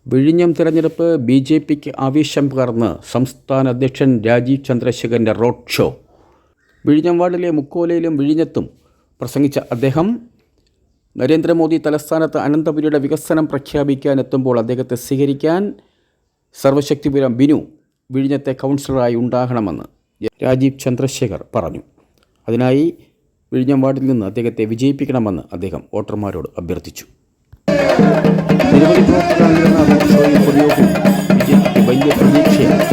വിഴിഞ്ഞം തിരഞ്ഞെടുപ്പ് ബി.ജെ.പിക്ക് ആവേശം പകർന്ന് സംസ്ഥാന അധ്യക്ഷൻ രാജീവ് ചന്ദ്രശേഖരൻ്റെ റോഡ് ഷോ. വിഴിഞ്ഞം വാർഡിലെ മുക്കോലയിലും വിഴിഞ്ഞത്തും പ്രസംഗിച്ച അദ്ദേഹം നരേന്ദ്രമോദി തലസ്ഥാനത്ത് അനന്തപുരിയുടെ വികസനം പ്രഖ്യാപിക്കാനെത്തുമ്പോൾ അദ്ദേഹത്തെ സ്വീകരിക്കാൻ സർവശക്തിപുരം ബിനു വിഴിഞ്ഞത്തെ കൗൺസിലറായി ഉണ്ടാകണമെന്ന് രാജീവ് ചന്ദ്രശേഖർ പറഞ്ഞു. അതിനായി വിഴിഞ്ഞം വാർഡിൽ നിന്ന് അദ്ദേഹത്തെ വിജയിപ്പിക്കണമെന്ന് അദ്ദേഹം വോട്ടർമാരോട് അഭ്യർത്ഥിച്ചു. നിരവധി പ്രവർത്തകരായിരുന്ന റോഡ് ഷോയിൽ പൊതുയോഗം ബി.ജെ.പിക്ക് വലിയ പ്രതീക്ഷയാണ്.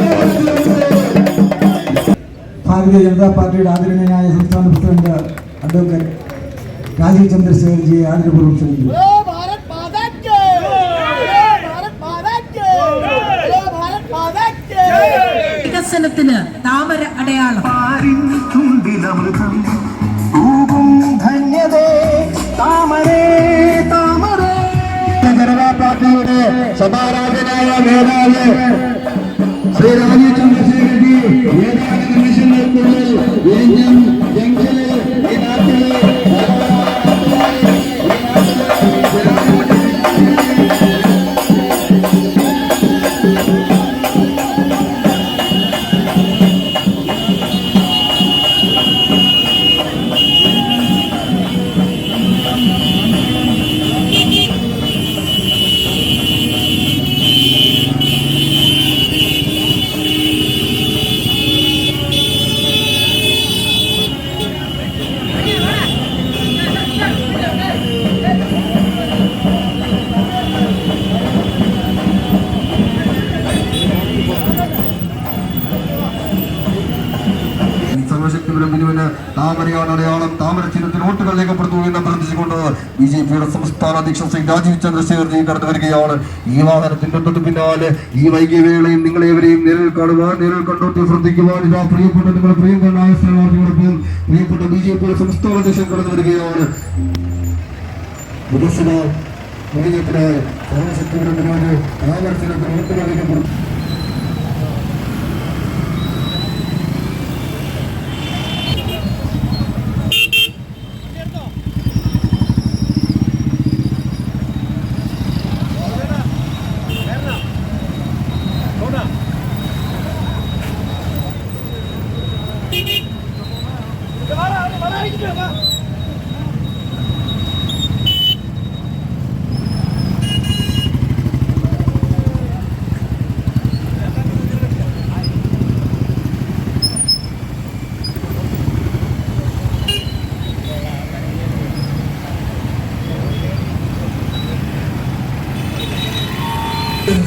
ഭാരതീയ ജനതാ പാർട്ടിയുടെ ആദരണീയനായ സംസ്ഥാന പ്രസിഡന്റ് അഡ്വക്കേറ്റ് രാജീവ് ചന്ദ്രശേഖർജിയെ ആദരപൂർവ്വം ക്ഷണിക്കുന്നു. വികസനത്തിന് താമര അടയാളം. ജനതാ പാർട്ടിയുടെ സഭാരാജനായ നേതാവ് ശ്രീ രാജീവ് ചന്ദ്രശേഖർജി ഏതാനും നിമിഷങ്ങൾക്കുള്ളിൽ വിഴിഞ്ഞം ജംഗ്ഷനിൽ ഈ നാട്ടിലെ താമരയാണ് അടയാളം. താമര ചിഹ്നത്തിന് വോട്ടുകൾ രേഖപ്പെടുത്തു എന്ന് അഭ്യർത്ഥിച്ചുകൊണ്ട് ബി.ജെ.പിയുടെ സംസ്ഥാന അധ്യക്ഷൻ ശ്രീ രാജീവ് ചന്ദ്രശേഖർജി കടന്നു വരികയാണ്. ഈ വാഹനത്തിന്റെ തൊട്ടു പിന്നാലെ ഈ വൈകിയ വേളയും നിങ്ങളെവരെയും നേരിൽ കാണുവാൻ, നേരിൽ കണ്ടോട്ടി ശ്രദ്ധിക്കുവാൻ ഇതാ പ്രിയപ്പെട്ട നിങ്ങളുടെ പ്രിയങ്കരനായ സ്ഥാനാർത്ഥിയോടൊപ്പം പ്രിയപ്പെട്ട ബി.ജെ.പിയുടെ സംസ്ഥാന അധ്യക്ഷൻ കടന്നു വരികയാണ്. വികസന വിജയത്തിന് സർവശക്തിപരമായ താമര ചിഹ്നത്തിന് വോട്ടുകൾ രേഖപ്പെടുത്തും.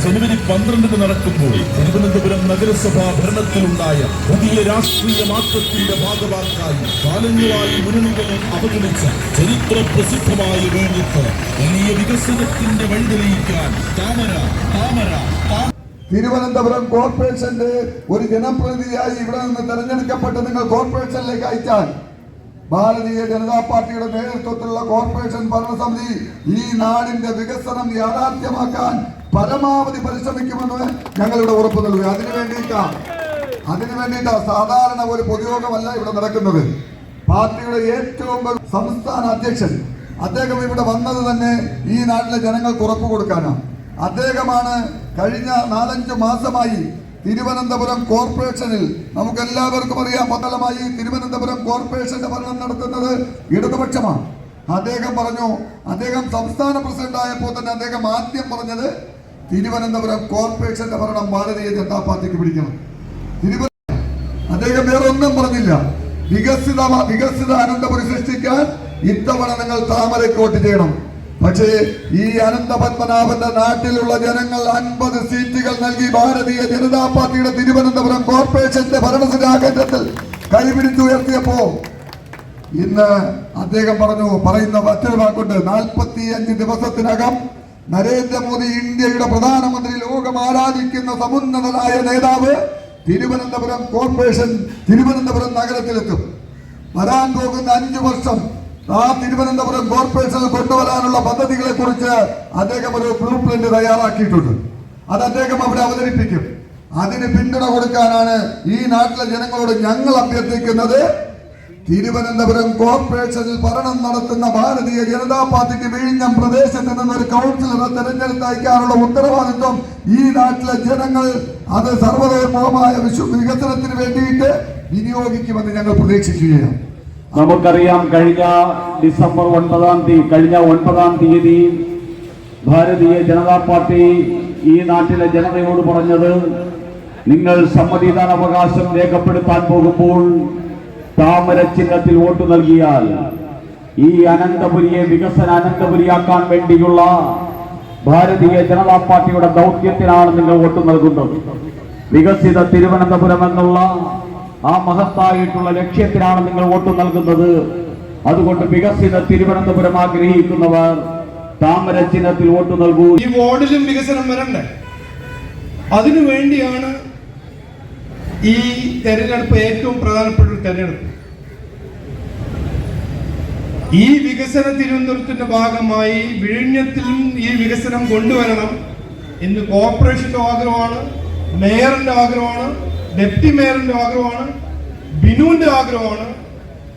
ജനുവരി 12 നടക്കുമ്പോൾ തിരുവനന്തപുരം നഗരസഭാ ഭരണത്തിലുണ്ടായ പുതിയ രാഷ്ട്രീയ മാറ്റത്തിന്റെ ഭാഗമാക്കായി കാലങ്ങളായി മുന്നണികളെ അവഗണിച്ച ചരിത്ര പ്രസിദ്ധമായ വിഴിഞ്ഞത്ത് വലിയ വികസനത്തിന്റെ വഴിതെളിയിക്കാൻ തിരുവനന്തപുരം കോർപ്പറേഷന്റെ ഒരു ജനപ്രതിനിധിയായി ഇവിടെ നിന്ന് തെരഞ്ഞെടുക്കപ്പെട്ട് നിങ്ങൾ കോർപ്പറേഷനിലേക്ക് അയച്ചാൽ ഭാരതീയ ജനതാ പാർട്ടിയുടെ നേതൃത്വത്തിലുള്ള കോർപ്പറേഷൻ ഭരണസമിതി ഈ നാടിന്റെ വികസനം യാഥാർത്ഥ്യമാക്കാൻ പരമാവധി പരിശ്രമിക്കുമെന്ന് ഞങ്ങളിവിടെ ഉറപ്പു നൽകുക. അതിനുവേണ്ടിയിട്ടാ സാധാരണ ഒരു പൊതുയോഗമല്ല ഇവിടെ നടക്കുന്നത്. പാർട്ടിയുടെ ഏറ്റവും സംസ്ഥാന അധ്യക്ഷൻ അദ്ദേഹം ഇവിടെ വന്നത് തന്നെ ഈ നാട്ടിലെ ജനങ്ങൾക്ക് ഉറപ്പ് കൊടുക്കാനാണ്. അദ്ദേഹമാണ് കഴിഞ്ഞ 4-5 മാസമായി തിരുവനന്തപുരം കോർപ്പറേഷനിൽ നമുക്ക് എല്ലാവർക്കും അറിയാം, മണ്ഡലമായി തിരുവനന്തപുരം കോർപ്പറേഷന്റെ ഭരണം നടത്തുന്നത് ഇടതുപക്ഷമാണ്. അദ്ദേഹം പറഞ്ഞു, അദ്ദേഹം സംസ്ഥാന പ്രസിഡന്റ് ആയപ്പോൾ തന്നെ അദ്ദേഹം ആദ്യം പറഞ്ഞത് തിരുവനന്തപുരം കോർപ്പറേഷന്റെ ഭരണം ഭാരതീയ ജനതാ പാർട്ടിക്ക് പിടിക്കണം. അദ്ദേഹം വേറെ ഒന്നും പറഞ്ഞില്ല. വികസിത അനന്തപുരി സൃഷ്ടിക്കാൻ ഇത്തവണ നിങ്ങൾ താമരയ്ക്ക് വോട്ട് ചെയ്യണം. പക്ഷേ ഈ അനന്തപത്മനാഭന്റെ നാട്ടിലുള്ള ജനങ്ങൾ 50 സീറ്റുകൾ നൽകി ഭാരതീയ ജനതാ പാർട്ടിയുടെ തിരുവനന്തപുരം കോർപ്പറേഷന്റെ ഭരണസിരാകേന്ദ്രത്തിൽ കൈപിടിച്ചുയർത്തിയപ്പോ ഇന്ന് അദ്ദേഹം പറയുന്ന മറ്റൊരു വാക്കുണ്ട്, 45 ദിവസത്തിനകം നരേന്ദ്രമോദി ഇന്ത്യയുടെ പ്രധാനമന്ത്രി, ലോകം ആരാധിക്കുന്ന സമുന്നതനായ നേതാവ് തിരുവനന്തപുരം കോർപ്പറേഷൻ, തിരുവനന്തപുരം നഗരത്തിലെത്തും. വരാൻ പോകുന്ന 5 വർഷം ആ തിരുവനന്തപുരം കോർപ്പറേഷനിൽ കൊണ്ടുവരാനുള്ള പദ്ധതികളെ കുറിച്ച് അദ്ദേഹം ഒരു ബ്ലൂ പ്രിന്റ് തയ്യാറാക്കിയിട്ടുണ്ട്. അത് അദ്ദേഹം അവിടെ അവതരിപ്പിക്കും. അതിന് പിന്തുണ കൊടുക്കാനാണ് ഈ നാട്ടിലെ ജനങ്ങളോട് ഞങ്ങൾ അഭ്യർത്ഥിക്കുന്നത്. തിരുവനന്തപുരം കോർപ്പറേഷനിൽ ഭരണം നടത്തുന്ന ഭാരതീയ ജനതാ പാർട്ടിക്ക് വിഴിഞ്ഞം പ്രദേശത്ത് നിന്ന് ഒരു കൗൺസിലറെ തെരഞ്ഞെടുത്ത് അയക്കാനുള്ള ഉത്തരവാദിത്വം ഈ നാട്ടിലെ ജനങ്ങൾ അത് സർവതോന്മുഖമായ വികസനത്തിന് വേണ്ടിയിട്ട് വിനിയോഗിക്കുമെന്ന് ഞങ്ങൾ പ്രതീക്ഷിക്കുകയാണ്. നമുക്കറിയാം, കഴിഞ്ഞ ഡിസംബർ 9 തീയതി ഭാരതീയ ജനതാ പാർട്ടി ഈ നാട്ടിലെ ജനതയോട് പറഞ്ഞത്, നിങ്ങൾ സമ്മതിദാനാവകാശം രേഖപ്പെടുത്താൻ പോകുമ്പോൾ താമര ചിഹ്നത്തിൽ വോട്ട് നൽകിയാൽ ഈ അനന്തപുരിയെ വികസന അനന്തപുരിയാക്കാൻ വേണ്ടിയുള്ള ഭാരതീയ ജനതാ പാർട്ടിയുടെ ദൗത്യത്തിനാണ് നിങ്ങൾ വോട്ട് നൽകുന്നത്. വികസിത തിരുവനന്തപുരം എന്നുള്ള ആ മഹത്തായിട്ടുള്ള ലക്ഷ്യത്തിനാണ് നിങ്ങൾ വോട്ട് നൽകുന്നത്. അതുകൊണ്ട് വികസിത തിരുവനന്തപുരം ആഗ്രഹിക്കുന്നവർ താമര ചിഹ്നത്തിൽ വോട്ട് നൽകൂ. ഈ വാർഡിലും വികസനം വരണ്ടേ? അതിനു വേണ്ടിയാണ് ഈ തെരഞ്ഞെടുപ്പ് ഏറ്റവും പ്രധാനപ്പെട്ട ഒരു തെരഞ്ഞെടുപ്പ്. ഈ വികസന തിരുവനന്തപുരത്തിന്റെ ഭാഗമായി വിഴിഞ്ഞത്തിലും ഈ വികസനം കൊണ്ടുവരണം എന്ന് കോർപ്പറേഷന്റെ ആഗ്രഹമാണ്, മേയറിന്റെ ആഗ്രഹമാണ്, ഡെപ്യൂട്ടി മേയറിന്റെ ആഗ്രഹമാണ്, ബിനുവിന്റെ ആഗ്രഹമാണ്,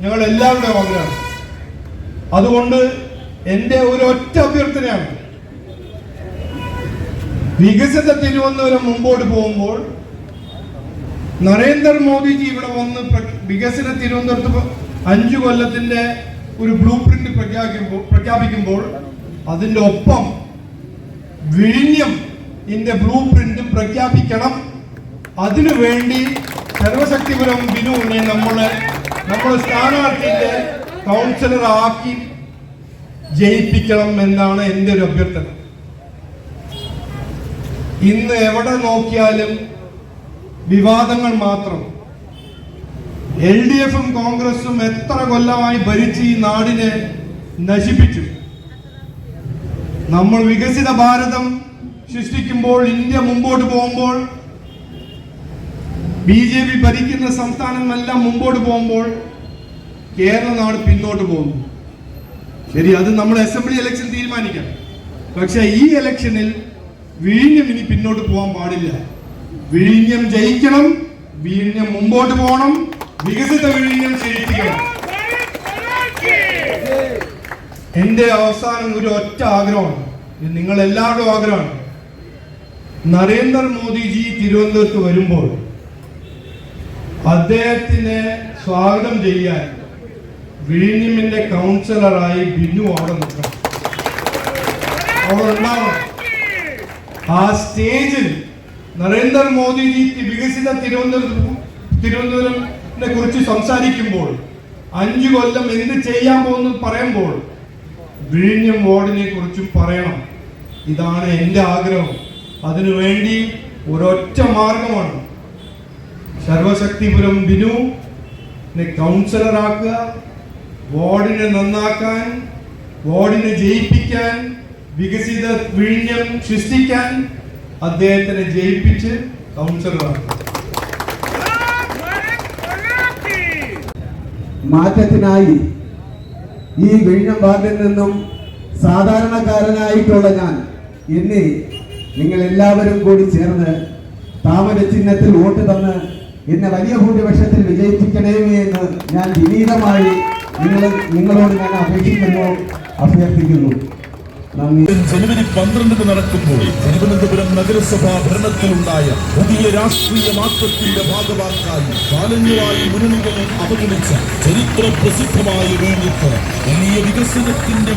ഞങ്ങൾ എല്ലാവരുടെയും ആഗ്രഹമാണ്. അതുകൊണ്ട് എന്റെ ഒരു ഒറ്റ അഭ്യർത്ഥനയാണ്, വികസിത തിരുവനന്തപുരം മുമ്പോട്ട് പോകുമ്പോൾ നരേന്ദ്രമോദിജി ഇവിടെ വന്ന് വികസന തിരുവനന്തപുരത്ത് 5 കൊല്ലത്തിന്റെ ഒരു ബ്ലൂ പ്രിന്റ് പ്രഖ്യാപിക്കുമ്പോൾ അതിന്റെ ഒപ്പം വിഴിഞ്ഞം ഇതിന്റെ ബ്ലൂ പ്രിന്റും പ്രഖ്യാപിക്കണം. അതിനുവേണ്ടി സർവശക്തിപുരം ബിനുവിനെ നമ്മുടെ സ്ഥാനാർത്ഥിയുടെ കൗൺസിലർ ആക്കി ജയിപ്പിക്കണം എന്നാണ് എൻ്റെ ഒരു അഭ്യർത്ഥന. ഇന്ന് എവിടെ നോക്കിയാലും വിവാദങ്ങൾ മാത്രം. LDFും കോൺഗ്രസും എത്ര കൊല്ലമായി ഭരിച്ച് ഈ നാടിനെ നശിപ്പിച്ചു. നമ്മൾ വികസിത ഭാരതം സൃഷ്ടിക്കുമ്പോൾ, ഇന്ത്യ മുമ്പോട്ട് പോകുമ്പോൾ, BJP ഭരിക്കുന്ന സംസ്ഥാനങ്ങളെല്ലാം മുമ്പോട്ട് പോകുമ്പോൾ കേരള നാട് പിന്നോട്ട് പോകുന്നു. ശരി, അത് നമ്മൾ അസംബ്ലി ഇലക്ഷൻ തീരുമാനിക്കാം. പക്ഷെ ഈ ഇലക്ഷനിൽ വിഴിഞ്ഞം ഇനി പിന്നോട്ട് പോകാൻ പാടില്ല. വിഴിഞ്ഞം ജയിക്കണം, വിഴിഞ്ഞം മുമ്പോട്ട് പോകണം, വികസിത വിഴിഞ്ഞം ശരിക്കണം. എന്റെ അവസാനം ഒരു ഒറ്റ ആഗ്രഹമാണ്, നിങ്ങൾ എല്ലാവരുടെയും ആഗ്രഹമാണ്. നരേന്ദ്രമോദിജി തിരുവനന്തപുരത്ത് വരുമ്പോൾ അദ്ദേഹത്തിനെ സ്വാഗതം ചെയ്യാൻ വിഴിഞ്ഞമിന്റെ കൗൺസിലറായി ബിനു അവിടെ നിൽക്കണം, അവിടെ ഉണ്ടാവണം. ആ സ്റ്റേജിൽ നരേന്ദ്രമോദിജി വികസിത തിരുവനന്തപുരത്തിനെ കുറിച്ച് സംസാരിക്കുമ്പോൾ, 5 കൊല്ലം എന്ത് ചെയ്യാൻ പോകുന്നു പറയുമ്പോൾ വിഴിഞ്ഞം വാർഡിനെ കുറിച്ചും പറയണം. ഇതാണ് എൻ്റെ ആഗ്രഹം. അതിനുവേണ്ടി ഒരൊറ്റ മാർഗമാണ്, സർവശക്തിപുരം ബിനുവിനെ കൗൺസിലറാക്കുക, വാർഡിനെ നന്നാക്കാൻ, വാർഡിനെ ജയിപ്പിക്കാൻ, വികസിത വിഴിഞ്ഞം സൃഷ്ടിക്കാൻ അദ്ദേഹത്തിനെ ജയിപ്പിച്ച് കൗൺസിലറാക്കുക. മാറ്റത്തിനായി ഈ വിഴിഞ്ഞം വാർഡിൽ നിന്നും സാധാരണക്കാരനായിട്ടുള്ള ഞാൻ എന്നെ നിങ്ങൾ എല്ലാവരും കൂടി ചേർന്ന് താമര ചിഹ്നത്തിൽ വോട്ട് തന്ന് എന്നെ വലിയ ഭൂരിപക്ഷത്തിൽ വിജയിപ്പിക്കണമേ എന്ന് ഞാൻ വിനീതമായി നിങ്ങളോട് ഞാൻ അഭ്യർത്ഥിക്കുന്നു. ജനുവരി 12 നടക്കുമ്പോൾ തിരുവനന്തപുരം നഗരസഭാ ഭരണത്തിലുണ്ടായ പുതിയ രാഷ്ട്രീയ മാറ്റത്തിന്റെ ഭാഗമാക്കായി കാലങ്ങളായി മുന്നണികളെ അവഗണിച്ച ചരിത്ര പ്രസിദ്ധമായ വിഴിഞ്ഞത്ത് വലിയ വികസനത്തിന്റെ